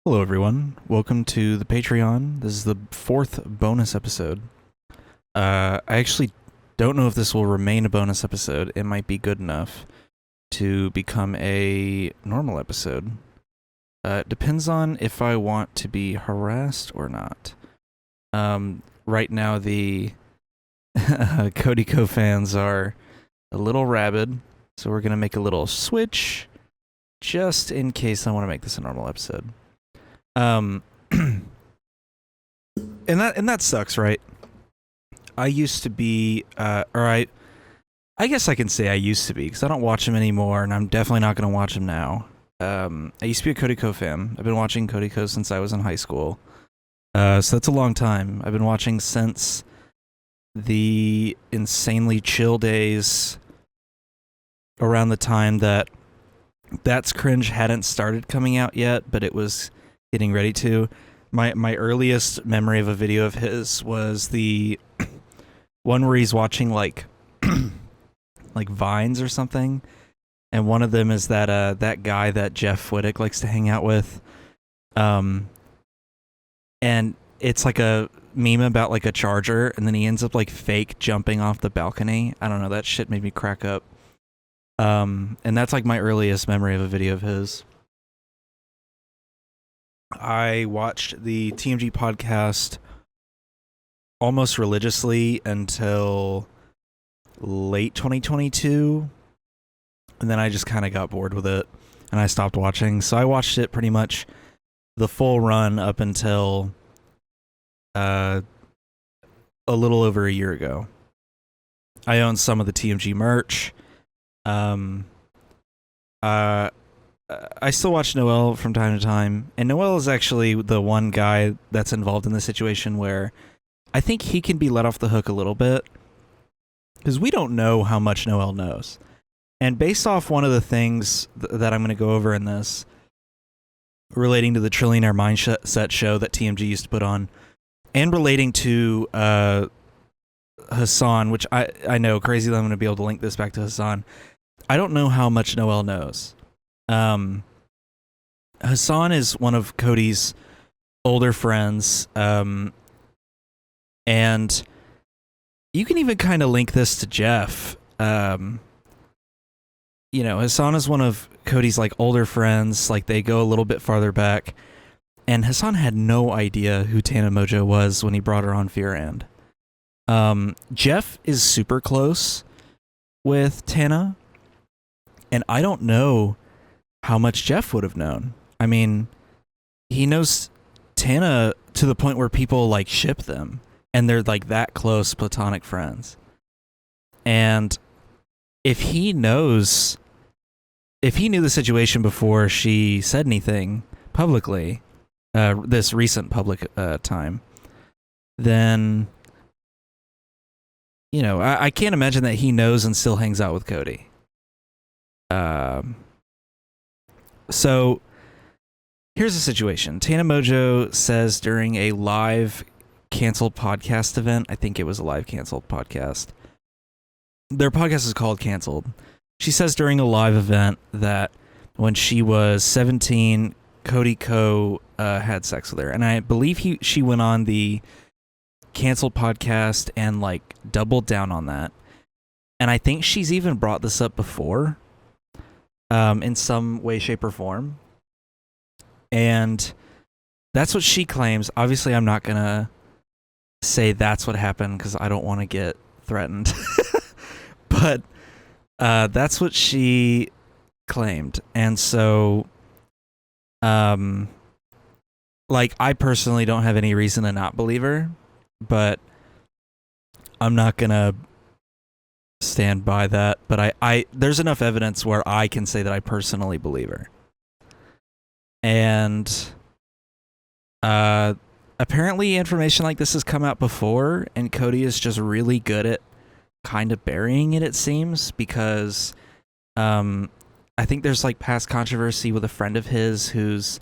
Hello, everyone. Welcome to the Patreon. This is the fourth bonus episode. I actually don't know if this will remain a bonus episode. It might be good enough to become a normal episode. It depends on if I want to be harassed or not. Right now, the Cody co-fans are a little rabid, so we're going to make a little switch just in case I want to make this a normal episode. And that sucks, right? I used to be, I guess I can say I used to be, because I don't watch him anymore, and I'm definitely not going to watch him now. I used to be a Cody Co fan. I've been watching Cody Co since I was in high school. So that's a long time. I've been watching since the insanely chill days around the time that That's Cringe hadn't started coming out yet, but it was getting ready to. My earliest memory of a video of his was the one where he's watching like Vines or something, and one of them is that guy that Jeff Wittick likes to hang out with, and it's like a meme about like a charger, and then he ends up like fake jumping off the balcony. I don't know, that shit made me crack up. And that's like my earliest memory of a video of his. I watched the TMG podcast almost religiously until late 2022, and then I just kind of got bored with it and I stopped watching. So I watched it pretty much the full run up until a little over a year ago. I own some of the TMG merch. I still watch Noel from time to time, and Noel is actually the one guy that's involved in the situation where I think he can be let off the hook a little bit, because we don't know how much Noel knows. And based off one of the things that I'm going to go over in this, relating to the Trillionaire Mindset show that TMG used to put on, and relating to Hassan, which I know, crazy that I'm going to be able to link this back to Hassan. I don't know how much Noel knows. Hassan is one of Cody's older friends, and you can even kind of link this to Jeff. Hassan is one of Cody's like older friends, like they go a little bit farther back, and Hassan had no idea who Tana Mojo was when he brought her on Fear End. Jeff is super close with Tana, and I don't know how much Jeff would have known. I mean, he knows Tana to the point where people like ship them, and they're like that close platonic friends. And if he knew the situation before she said anything publicly, this recent public time, then I can't imagine that he knows and still hangs out with Cody. So here's the situation. Tana Mojo says during a live canceled podcast event, I think it was a live canceled podcast. Their podcast is called Canceled. She says during a live event that when she was 17, Cody Co had sex with her. And I believe she went on the canceled podcast and like doubled down on that. And I think she's even brought this up before, in some way, shape, or form. And that's what she claims. Obviously, I'm not going to say that's what happened because I don't want to get threatened. But that's what she claimed. And so, I personally don't have any reason to not believe her, but I'm not going to stand by that. But I there's enough evidence where I can say that I personally believe her. And apparently information like this has come out before, and Cody is just really good at kind of burying it, it seems, because I think there's like past controversy with a friend of his who's,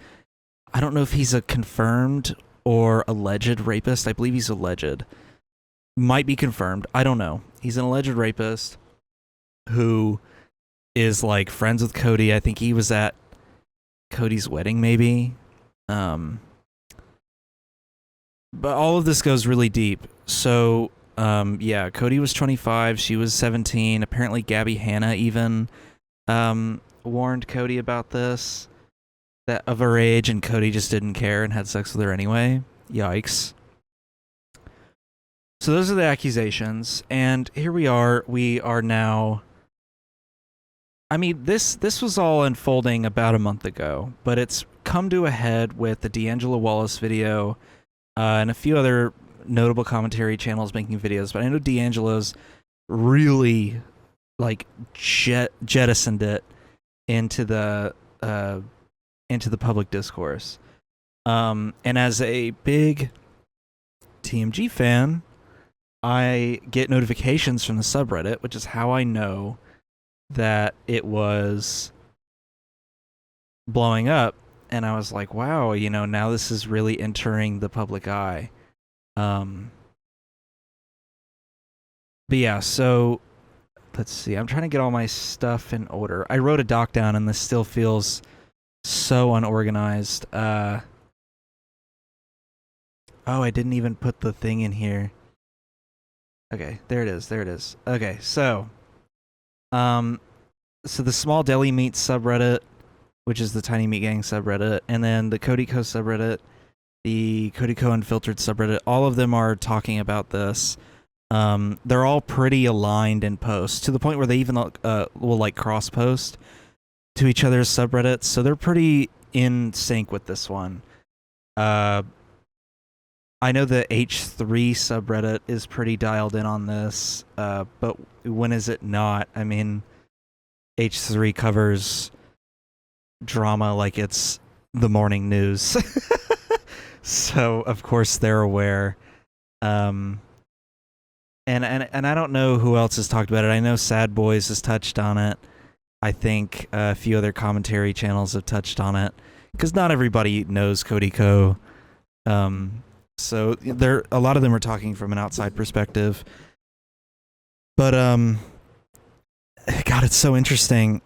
I don't know if he's a confirmed or alleged rapist. I believe he's alleged. Might be confirmed. I don't know. He's an alleged rapist who is like friends with Cody. I think he was at Cody's wedding, maybe. Um, but all of this goes really deep. So, yeah, Cody was 25. She was 17. Apparently, Gabby Hanna even warned Cody about this, that of her age, and Cody just didn't care and had sex with her anyway. Yikes. So those are the accusations, and here we are. We are now. I mean, this was all unfolding about a month ago, but it's come to a head with the D'Angelo Wallace video and a few other notable commentary channels making videos. But I know D'Angelo's really like jettisoned it into the public discourse. And as a big TMG fan, I get notifications from the subreddit, which is how I know that it was blowing up. And I was like, wow, you know, now this is really entering the public eye. But yeah, so let's see. I'm trying to get all my stuff in order. I wrote a doc down and this still feels so unorganized. Oh, I didn't even put the thing in here. Okay, there it is. Okay, so the Small Deli Meat subreddit, which is the Tiny Meat Gang subreddit, and then the Cody Co subreddit, the Cody Co Unfiltered subreddit, all of them are talking about this. They're all pretty aligned in posts, to the point where they even will like cross post to each other's subreddits, so they're pretty in sync with this one. I know the H3 subreddit is pretty dialed in on this, but when is it not? I mean, H3 covers drama like it's the morning news. So, of course, they're aware. And I don't know who else has talked about it. I know Sad Boys has touched on it. I think a few other commentary channels have touched on it, because not everybody knows Cody Co. So a lot of them are talking from an outside perspective. But God, it's so interesting.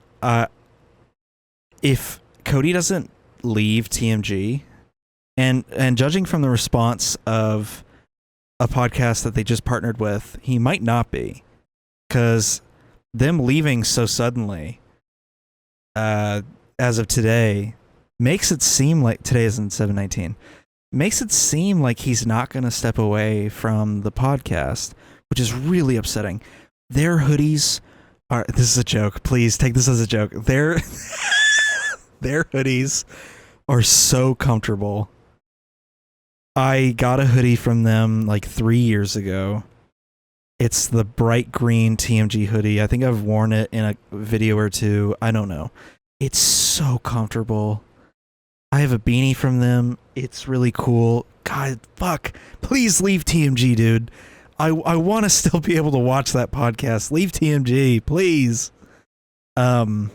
If Cody doesn't leave TMG, and judging from the response of a podcast that they just partnered with, he might not be, because them leaving so suddenly, as of today, makes it seem like today isn't 7/19. Makes it seem like he's not going to step away from the podcast, which is really upsetting. Their hoodies are, this is a joke, please take this as a joke. Their hoodies are so comfortable. I got a hoodie from them like 3 years ago. It's the bright green TMG hoodie. I think I've worn it in a video or two. I don't know. It's so comfortable. I have a beanie from them. It's really cool. God, fuck. Please leave TMG, dude. I want to still be able to watch that podcast. Leave TMG, please. I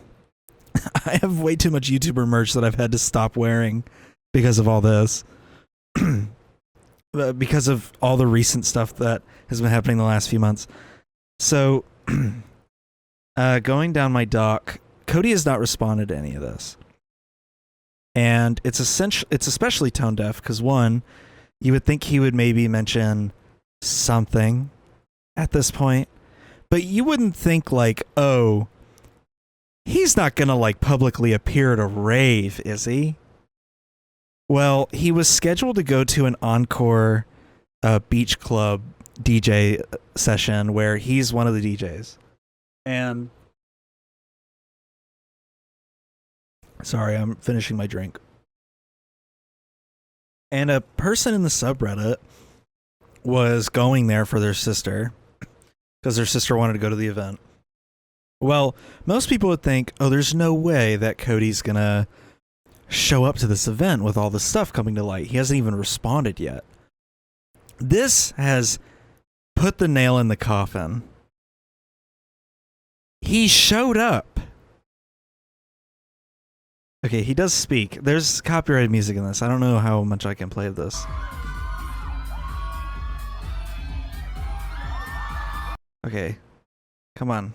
have way too much YouTuber merch that I've had to stop wearing because of all this. Because of all the recent stuff that has been happening the last few months. So, going down my doc, Cody has not responded to any of this. And it's especially tone deaf because, one, you would think he would maybe mention something at this point, but you wouldn't think like, oh, he's not gonna like publicly appear at a rave, is he? Well, he was scheduled to go to an Encore beach club DJ session where he's one of the DJs. And sorry, I'm finishing my drink. And a person in the subreddit was going there for their sister because their sister wanted to go to the event. Well, most people would think, oh, there's no way that Cody's going to show up to this event with all this stuff coming to light. He hasn't even responded yet. This has put the nail in the coffin. He showed up. Okay, he does speak. There's copyrighted music in this. I don't know how much I can play of this. Okay, come on.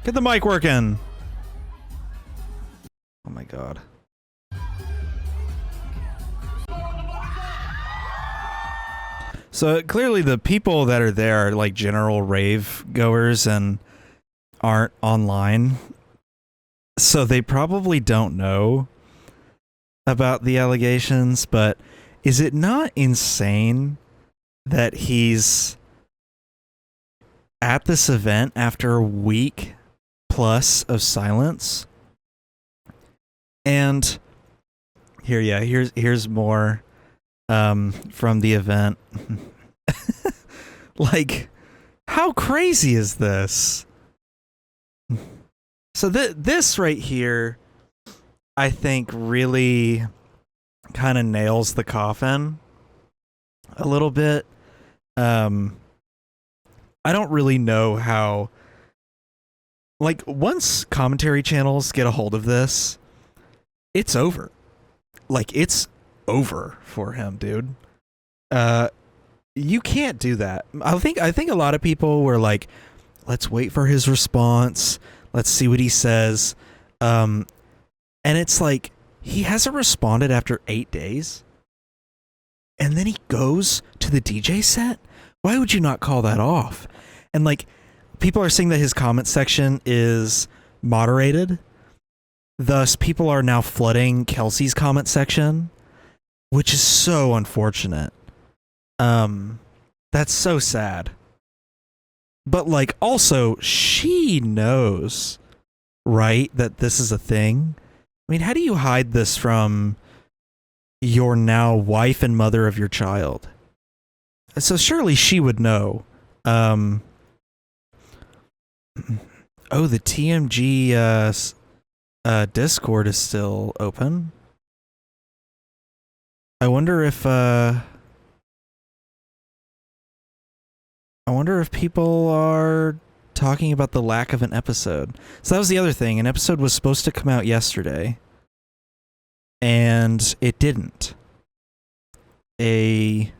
Get the mic working. Oh my god. So clearly the people that are there are like general rave goers and aren't online. So they probably don't know about the allegations, but is it not insane that he's at this event after a week plus of silence? And here's more from the event. Like, how crazy is this? So this right here, I think, really kind of nails the coffin a little bit. I don't really know how, like, once commentary channels get a hold of this, it's over. Like, it's over for him, dude. You can't do that. I think a lot of people were like, let's wait for his response. Let's see what he says. And it's like, he hasn't responded after 8 days. And then he goes to the DJ set? Why would you not call that off? And like, people are saying that his comment section is moderated. Thus, people are now flooding Kelsey's comment section, which is so unfortunate. That's so sad. But like, also, she knows, right, that this is a thing. I mean, how do you hide this from your now wife and mother of your child? So surely she would know. Oh, the TMG Discord is still open. I wonder if people are talking about the lack of an episode. So that was the other thing. An episode was supposed to come out yesterday, and it didn't. A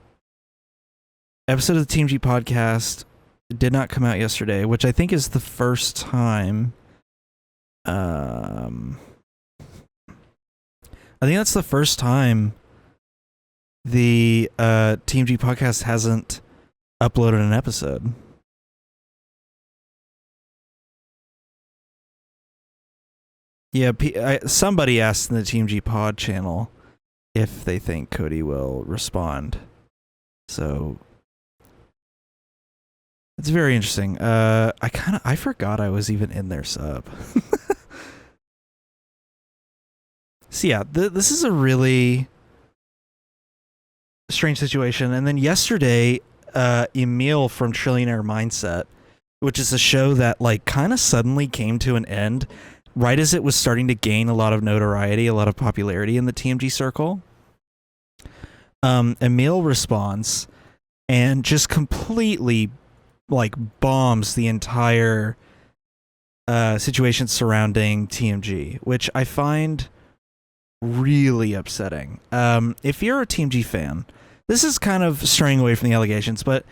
episode of the TMG podcast did not come out yesterday, which I think is the first time. I think that's the first time the TMG podcast hasn't uploaded an episode. Yeah, somebody asked in the TMG pod channel if they think Cody will respond. So it's very interesting. I forgot I was even in their sub. So yeah, this is a really strange situation. And then yesterday, Emil from Trillionaire Mindset, which is a show that like kind of suddenly came to an end right as it was starting to gain a lot of notoriety, a lot of popularity in the TMG circle. Emil responds and just completely like bombs the entire situation surrounding TMG, which I find really upsetting. If you're a TMG fan, this is kind of straying away from the allegations, but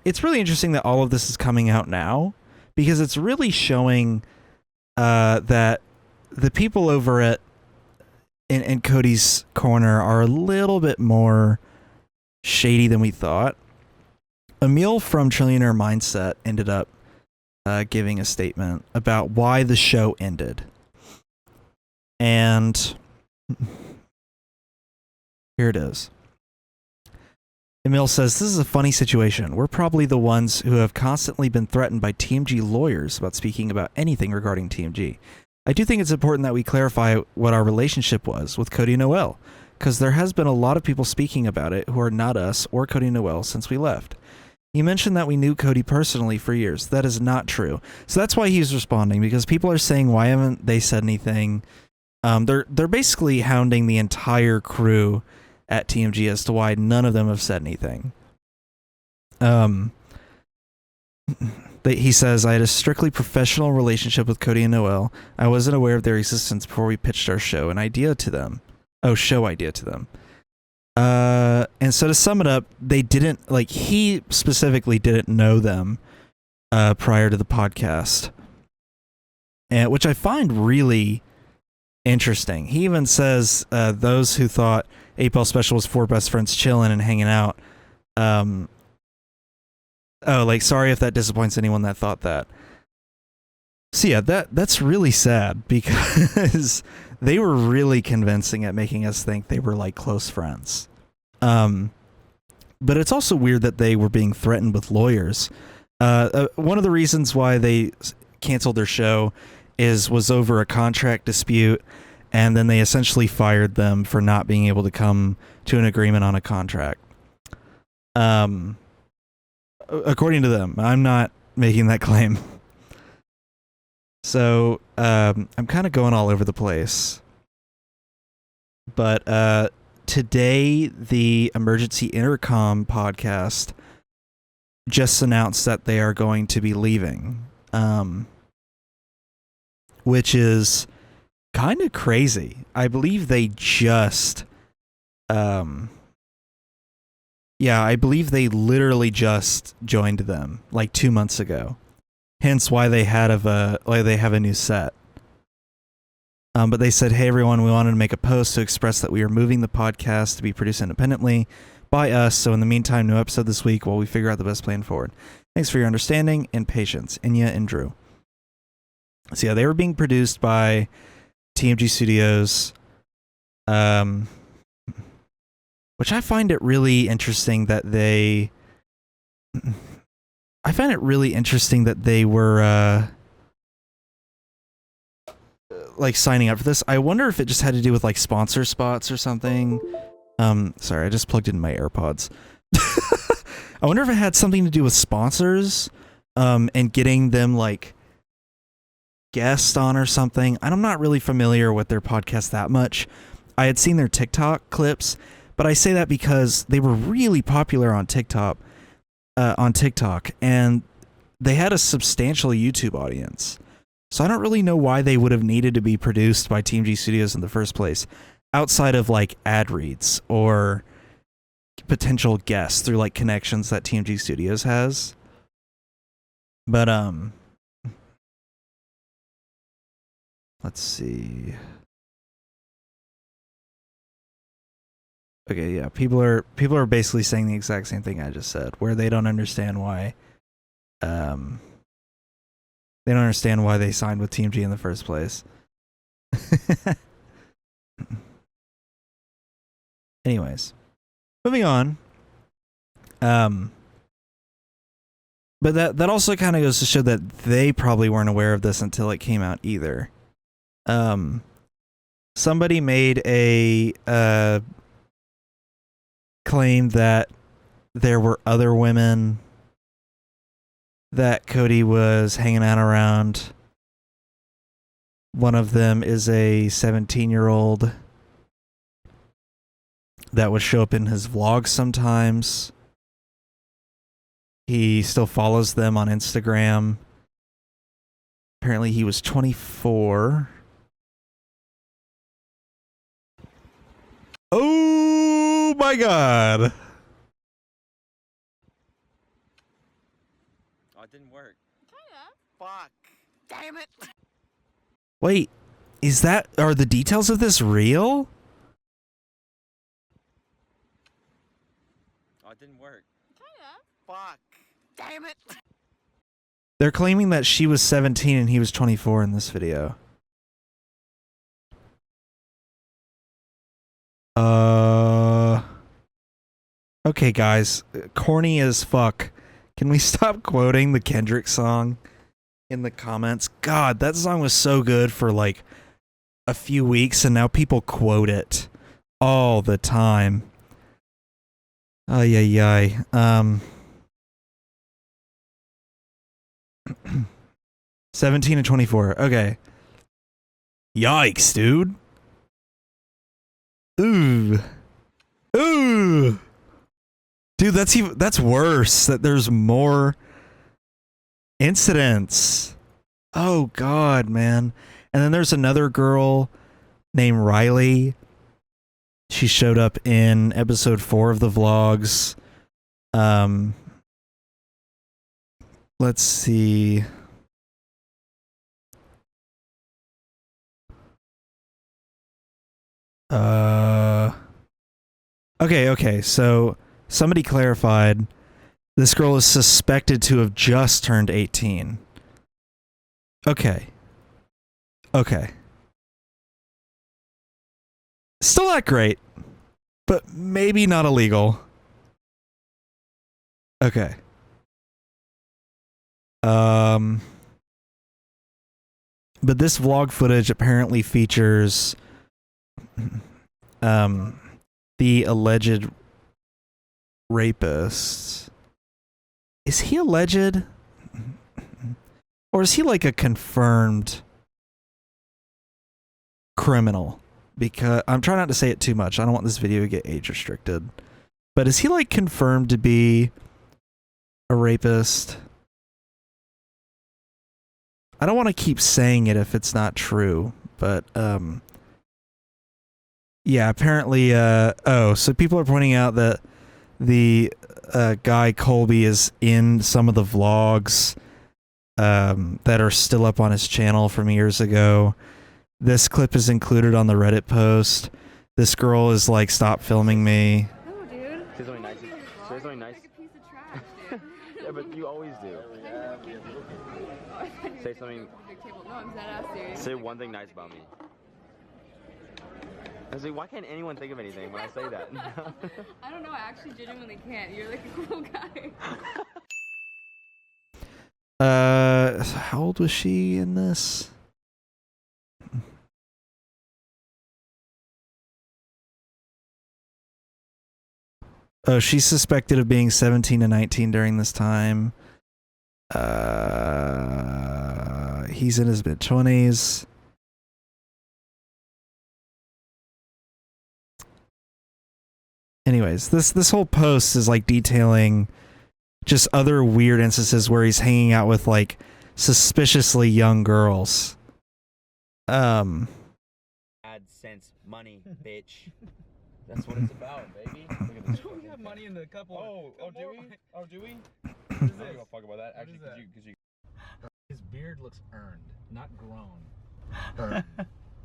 it's really interesting that all of this is coming out now, because it's really showing that the people over at in Cody's corner are a little bit more shady than we thought. Emil from Trillionaire Mindset ended up giving a statement about why the show ended. And here it is. Emil says, "This is a funny situation. We're probably the ones who have constantly been threatened by TMG lawyers about speaking about anything regarding TMG. I do think it's important that we clarify what our relationship was with Cody and Noel, because there has been a lot of people speaking about it who are not us or Cody and Noel since we left. You mentioned that we knew Cody personally for years. That is not true." So that's why he's responding, because people are saying, why haven't they said anything? They're basically hounding the entire crew at TMG as to why none of them have said anything. He says, "I had a strictly professional relationship with Cody and Noel. I wasn't aware of their existence before we pitched our show idea to them. And so to sum it up, they didn't, like, he specifically didn't know them prior to the podcast, and which I find really interesting. He even says those who thought 8 Ball Special was 4 best friends chilling and hanging out Oh, like, sorry if that disappoints anyone that thought that. So yeah, that's really sad because they were really convincing at making us think they were like close friends. But it's also weird that they were being threatened with lawyers. One of the reasons why they canceled their show was over a contract dispute, and then they essentially fired them for not being able to come to an agreement on a contract. According to them, I'm not making that claim. So I'm kind of going all over the place. But today, the Emergency Intercom podcast just announced that they are going to be leaving, which is kind of crazy. I believe they just, I believe they literally just joined them like 2 months ago. Hence why they have a new set. But they said, hey, everyone, we wanted to make a post to express that we are moving the podcast to be produced independently by us. So in the meantime, no episode this week while we figure out the best plan forward. Thanks for your understanding and patience. Inya and Drew. So yeah, they were being produced by TMG Studios, which I find it really interesting that they... I find it really interesting that they were like signing up for this. I wonder if it just had to do with like sponsor spots or something. Sorry, I just plugged in my AirPods. I wonder if it had something to do with sponsors and getting them like guests on or something. I'm not really familiar with their podcast that much. I had seen their TikTok clips, but I say that because they were really popular on TikTok. And they had a substantial YouTube audience. So I don't really know why they would have needed to be produced by TMG Studios in the first place, outside of like ad reads or potential guests through like connections that TMG Studios has. But let's see. Okay, yeah, people are basically saying the exact same thing I just said, where they don't understand why they signed with TMG in the first place. Anyways, moving on. But that also kind of goes to show that they probably weren't aware of this until it came out either. Somebody made a claim that there were other women that Cody was hanging out around. One of them is a 17-year-old that would show up in his vlogs sometimes. He still follows them on Instagram. Apparently he was 24. Oh my god. Oh, it didn't work. Fuck. Damn it. Wait, are the details of this real? Oh, it didn't work. Fuck. Damn it. They're claiming that she was 17 and he was 24 in this video. Okay, guys. Corny as fuck. Can we stop quoting the Kendrick song in the comments? God, that song was so good for like a few weeks, and now people quote it all the time. Ay, ay, ay. 17 and 24. Okay. Yikes, dude. Ooh. Ooh. Dude, that's worse. That there's more incidents. Oh god, man. And then there's another girl named Riley. She showed up in episode 4 of the vlogs. Let's see. Okay, so somebody clarified This girl is suspected to have just turned 18. Okay. Okay. Still not great, but maybe not illegal. Okay. But this vlog footage apparently features the alleged rapist. Is he alleged? Or is he like a confirmed criminal? Because I'm trying not to say it too much. I don't want this video to get age restricted. But is he like confirmed to be a rapist? I don't want to keep saying it if it's not true, but yeah, apparently so people are pointing out that the guy Colby is in some of the vlogs that are still up on his channel from years ago. This clip is included on the Reddit post. This girl is like, "Stop filming me." No, dude. She's only nice. She's only nice. Like a piece of trash, dude. Yeah, but you always do. Say something. No, I'm dead ass serious. Say one thing nice about me. I was like, why can't anyone think of anything when I say that? I don't know. I actually genuinely can't. You're like a cool guy. How old was she in this? Oh, she's suspected of being 17 to 19 during this time. He's in his mid-20s. Anyways, this whole post is like detailing just other weird instances where he's hanging out with like suspiciously young girls. AdSense money, bitch. That's what it's about, baby. Look at this. We have money in the couple. Oh, do we? Oh, do we? What I'm is not this? gonna fuck about that. Actually, What is because you. His beard looks earned, not grown. Earned,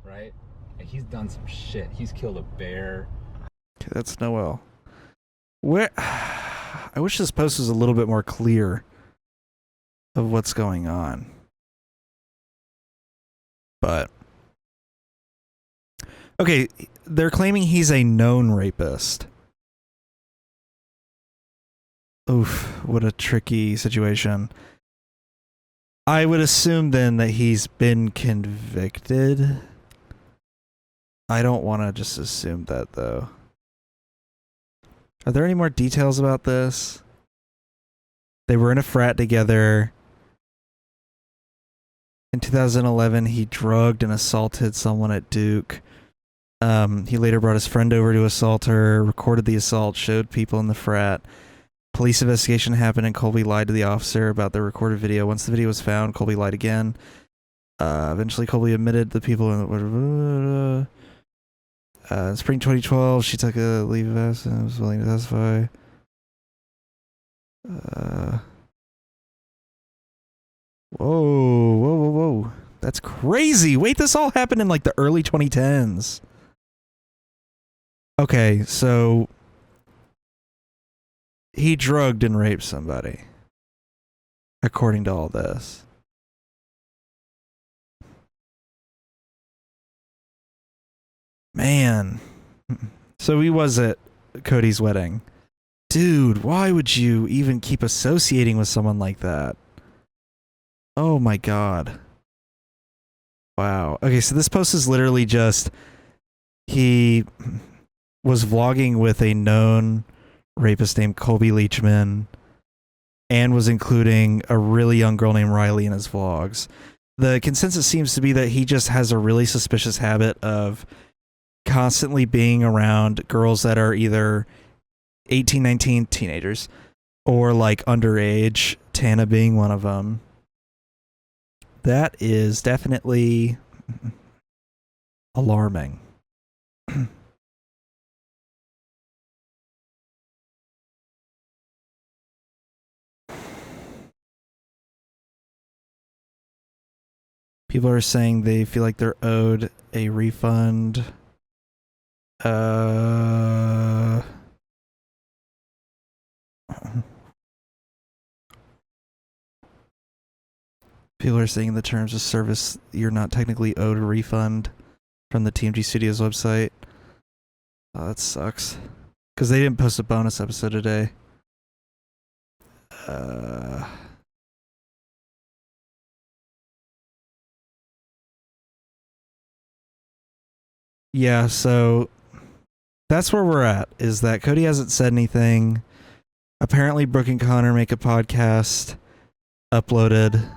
right? And he's done some shit. He's killed a bear. Okay, that's Noel. Where? I wish this post was a little bit more clear of what's going on. But okay, they're claiming he's a known rapist. Oof, what a tricky situation. I would assume then that he's been convicted. I don't want to just assume that though. Are there any more details about this? They were in a frat together. In 2011, he drugged and assaulted someone at Duke. He later brought his friend over to assault her, recorded the assault, showed people in the frat. Police investigation happened and Colby lied to the officer about the recorded video. Once the video was found, Colby lied again. Eventually, Colby admitted the people in spring 2012, she took a leave of absence and was willing to testify. Whoa. That's crazy. Wait, this all happened in like the early 2010s. Okay, so he drugged and raped somebody, according to all this. Man. So he was at Cody's wedding. Dude, why would you even keep associating with someone like that? Oh my god. Wow. Okay, so this post is literally just he was vlogging with a known rapist named Colby Leachman and was including a really young girl named Riley in his vlogs. The consensus seems to be that he just has a really suspicious habit of constantly being around girls that are either 18, 19, teenagers, or like underage, Tana being one of them. That is definitely alarming. People are saying they feel like they're owed a refund. People are saying in the terms of service you're not technically owed a refund from the TMG Studios website. Oh, that sucks. Because they didn't post a bonus episode today. Yeah, so that's where we're at, is that Cody hasn't said anything. Apparently Brooke and Connor make a podcast, uploaded.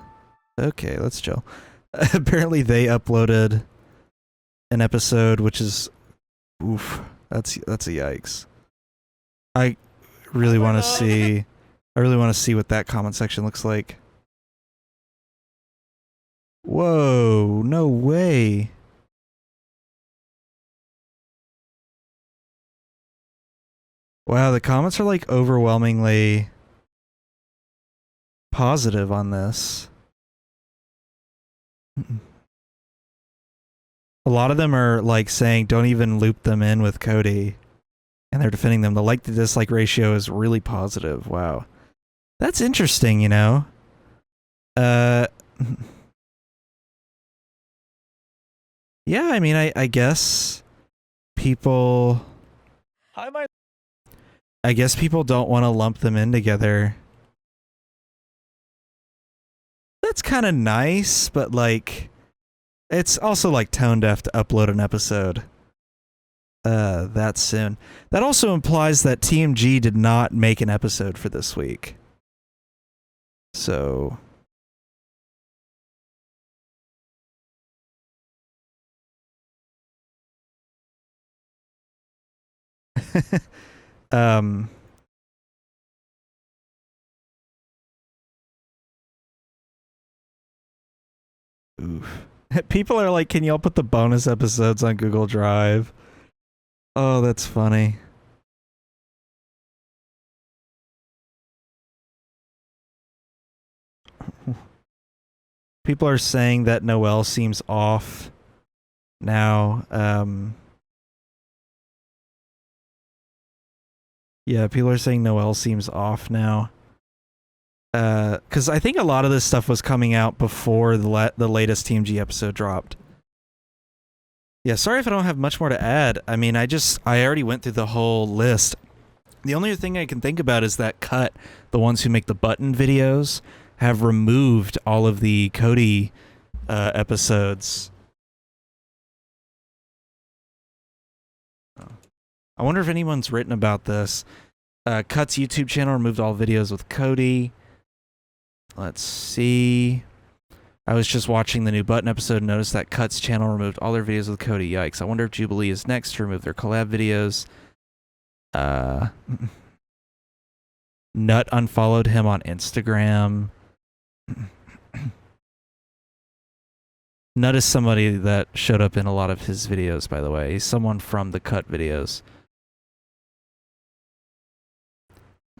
Okay, let's chill. Apparently they uploaded an episode, which is, oof, that's a yikes. I really want to see what that comment section looks like. Whoa, no way. Wow, the comments are like overwhelmingly positive on this. A lot of them are like saying don't even loop them in with Cody, and they're defending them. The like to dislike ratio is really positive. Wow. That's interesting, you know. Yeah, I mean, I guess people I guess people don't want to lump them in together. That's kind of nice, but like it's also like tone deaf to upload an episode that soon. That also implies that TMG did not make an episode for this week. So oof. People are like, can y'all put the bonus episodes on Google Drive? Oh, that's funny. People are saying that Noelle seems off now. Yeah, people are saying Noelle seems off now. Because I think a lot of this stuff was coming out before the latest TMG episode dropped. Yeah, sorry if I don't have much more to add. I mean, I already went through the whole list. The only thing I can think about is that Cut, the ones who make the button videos, have removed all of the Cody episodes. I wonder if anyone's written about this. Cut's YouTube channel removed all videos with Cody. Let's see. I was just watching the new Button episode and noticed that Cut's channel removed all their videos with Cody. Yikes. I wonder if Jubilee is next to remove their collab videos. Nut unfollowed him on Instagram. Nut is somebody that showed up in a lot of his videos, by the way. He's someone from the Cut videos.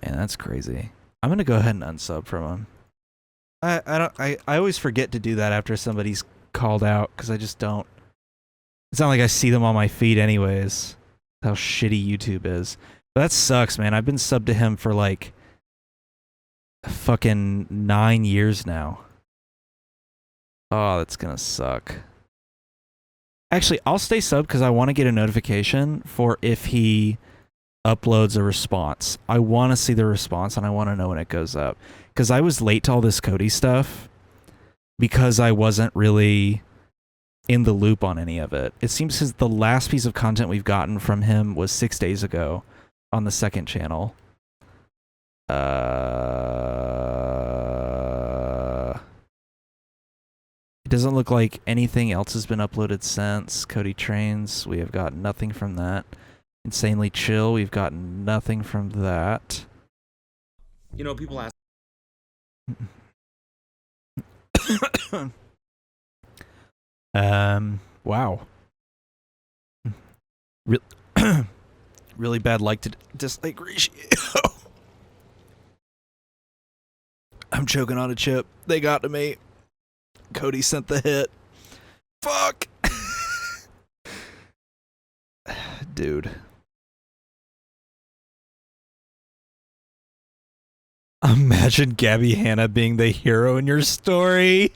Man, that's crazy. I'm gonna go ahead and unsub from him. I always forget to do that after somebody's called out because I just don't. It's not like I see them on my feed anyways. How shitty YouTube is. But that sucks, man. I've been subbed to him for like fucking 9 years now. Oh, that's gonna suck. Actually, I'll stay subbed because I want to get a notification for if he uploads a response. I want to see the response and I want to know when it goes up. Because I was late to all this Cody stuff because I wasn't really in the loop on any of it. It seems the last piece of content we've gotten from him was 6 days ago on the second channel. It doesn't look like anything else has been uploaded since. Cody Trains, we have got nothing from that. Insanely Chill, we've got nothing from that. You know, people ask. Wow. Really bad like to dislike ratio. I'm choking on a chip. They got to me. Cody sent the hit. Fuck. Dude. Imagine Gabby Hanna being the hero in your story.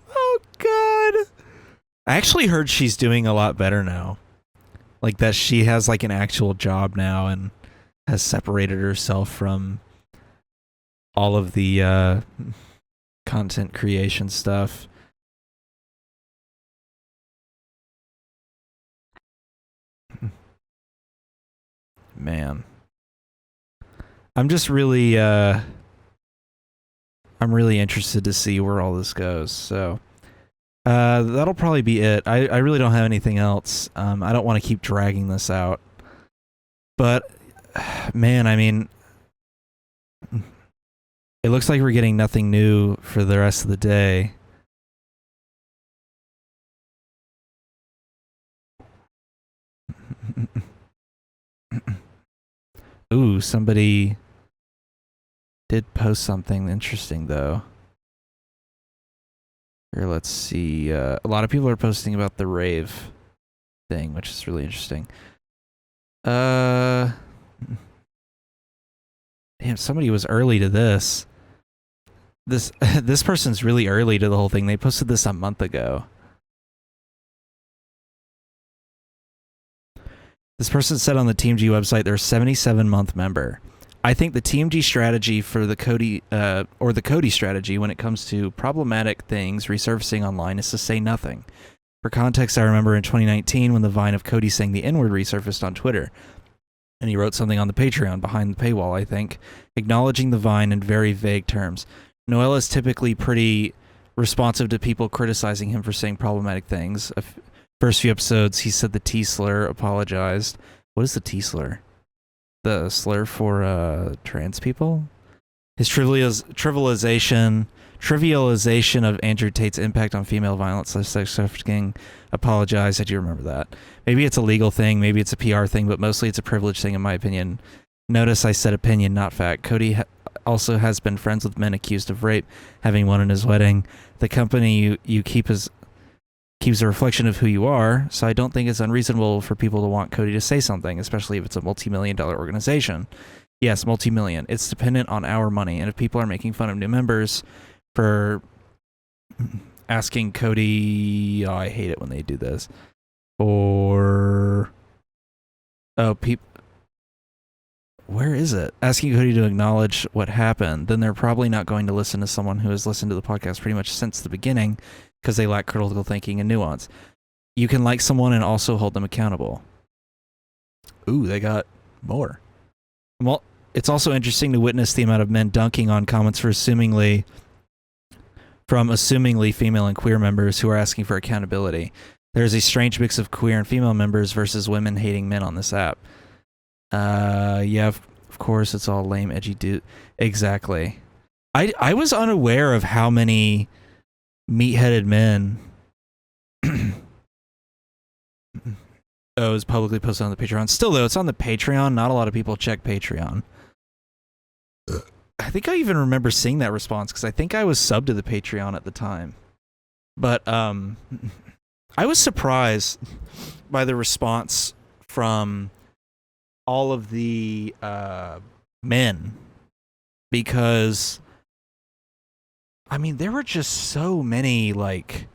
Oh God. I actually heard she's doing a lot better now. Like that she has like an actual job now and has separated herself from all of the content creation stuff. Man. I'm just really I'm really interested to see where all this goes. So that'll probably be it. I really don't have anything else. I don't want to keep dragging this out. But man, I mean, it looks like we're getting nothing new for the rest of the day. Ooh, somebody did post something interesting though. Here, let's see. A lot of people are posting about the rave thing, which is really interesting. Damn, somebody was early to this. This person's really early to the whole thing. They posted this a month ago. This person said on the TeamG website they're a 77-month member. I think the TeamG strategy for the Cody or the Cody strategy when it comes to problematic things resurfacing online is to say nothing. For context, I remember in 2019 when the Vine of Cody saying the N-word resurfaced on Twitter. And he wrote something on the Patreon behind the paywall, I think, acknowledging the Vine in very vague terms. Noel is typically pretty responsive to people criticizing him for saying problematic things. First few episodes, he said the T-slur, apologized. What is the T-slur? The slur for trans people? His trivialization of Andrew Tate's impact on female violence, sex trafficking, apologized. I do remember that. Maybe it's a legal thing, maybe it's a PR thing, but mostly it's a privilege thing in my opinion. Notice I said opinion, not fact. Cody also has been friends with men accused of rape, having one in his wedding. The company you keeps a reflection of who you are, so I don't think it's unreasonable for people to want Cody to say something, especially if it's a multi-million-dollar organization. Yes, multi-million. It's dependent on our money, and if people are making fun of new members for asking Cody... Oh, I hate it when they do this. Or... Oh, where is it? Asking Cody to acknowledge what happened, then they're probably not going to listen to someone who has listened to the podcast pretty much since the beginning, because they lack critical thinking and nuance. You can like someone and also hold them accountable. Ooh, they got more. Well, it's also interesting to witness the amount of men dunking on comments from assumingly female and queer members who are asking for accountability. There's a strange mix of queer and female members versus women hating men on this app. Yeah, of course, it's all lame, edgy dude. Exactly. I was unaware of how many meat-headed men it was publicly posted on the Patreon. Still though, it's on the Patreon. Not a lot of people check Patreon. I think I even remember seeing that response because I think I was subbed to the Patreon at the time. But I was surprised by the response from all of the men, because I mean there were just so many like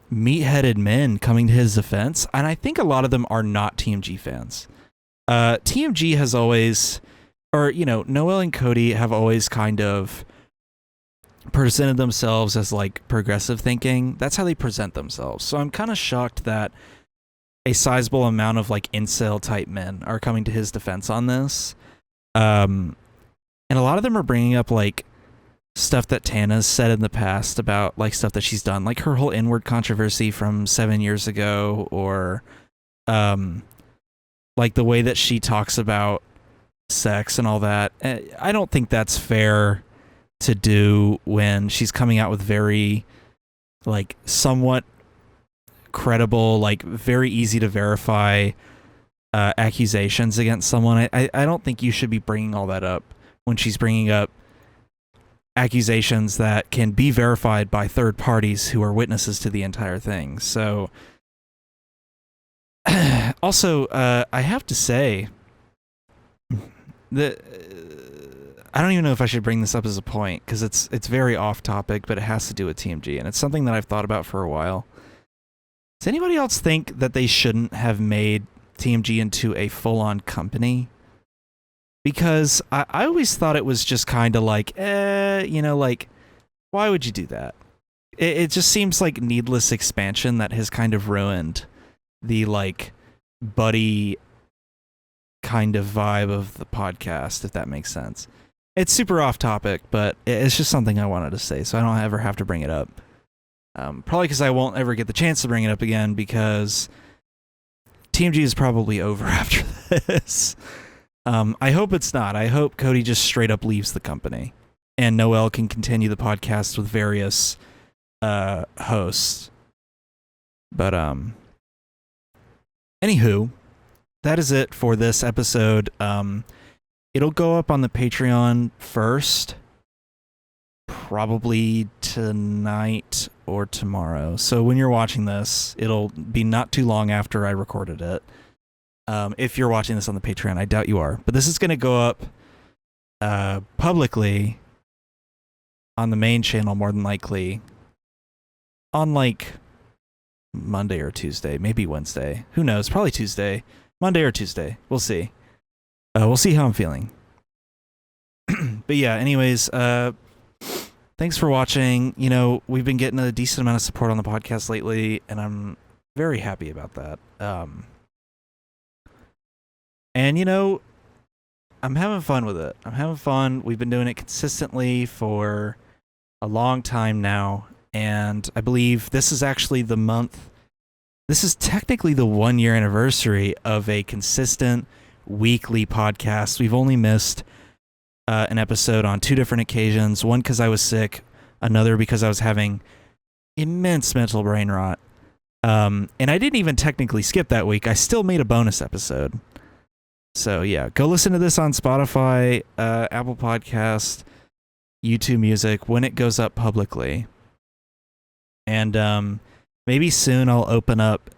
meat-headed men coming to his defense, and I think a lot of them are not TeamG fans. TeamG has always, or you know, Noel and Cody have always kind of presented themselves as like progressive thinking. That's how they present themselves. So I'm kind of shocked that a sizable amount of like incel type men are coming to his defense on this. And a lot of them are bringing up like stuff that Tana's said in the past about like stuff that she's done, like her whole N-word controversy from 7 years ago, or like the way that she talks about sex and all that. I don't think that's fair to do when she's coming out with very like somewhat credible, like very easy to verify accusations against someone. I don't think you should be bringing all that up when she's bringing up accusations that can be verified by third parties who are witnesses to the entire thing. So also I have to say that I don't even know if I should bring this up as a point because it's very off topic, but it has to do with TMG, and it's something that I've thought about for a while. Does anybody else think that they shouldn't have made TMG into a full-on company? Because I always thought it was just kind of like, like, why would you do that? It just seems like needless expansion that has kind of ruined the, like, buddy kind of vibe of the podcast, if that makes sense. It's super off topic, but it's just something I wanted to say, so I don't ever have to bring it up. Probably because I won't ever get the chance to bring it up again, because TMG is probably over after this. I hope it's not. I hope Cody just straight up leaves the company, and Noel can continue the podcast with various hosts. But anywho, that is it for this episode. It'll go up on the Patreon first, probably tonight or tomorrow. So when you're watching this, it'll be not too long after I recorded it. If you're watching this on the Patreon, I doubt you are. But this is going to go up publicly on the main channel, more than likely, on like Monday or Tuesday, maybe Wednesday. Who knows? Probably Tuesday. Monday or Tuesday. We'll see. We'll see how I'm feeling. But yeah, anyways, thanks for watching. You know, we've been getting a decent amount of support on the podcast lately, and I'm very happy about that. And, you know, I'm having fun with it. I'm having fun. We've been doing it consistently for a long time now, and I believe this is actually the month. This is technically the 1-year anniversary of a consistent weekly podcast. We've only missed an episode on 2 different occasions. One because I was sick, another because I was having immense mental brain rot. And I didn't even technically skip that week. I still made a bonus episode. So yeah, go listen to this on Spotify, Apple Podcast, YouTube Music when it goes up publicly. And maybe soon I'll open up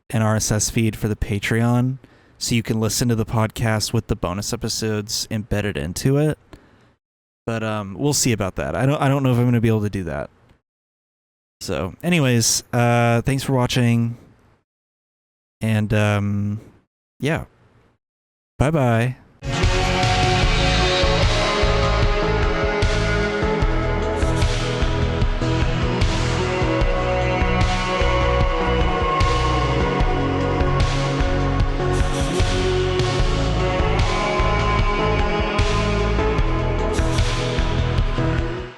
an RSS feed for the Patreon, so you can listen to the podcast with the bonus episodes embedded into it. But we'll see about that. I don't know if I'm going to be able to do that. So, anyways, thanks for watching. And yeah. Bye-bye.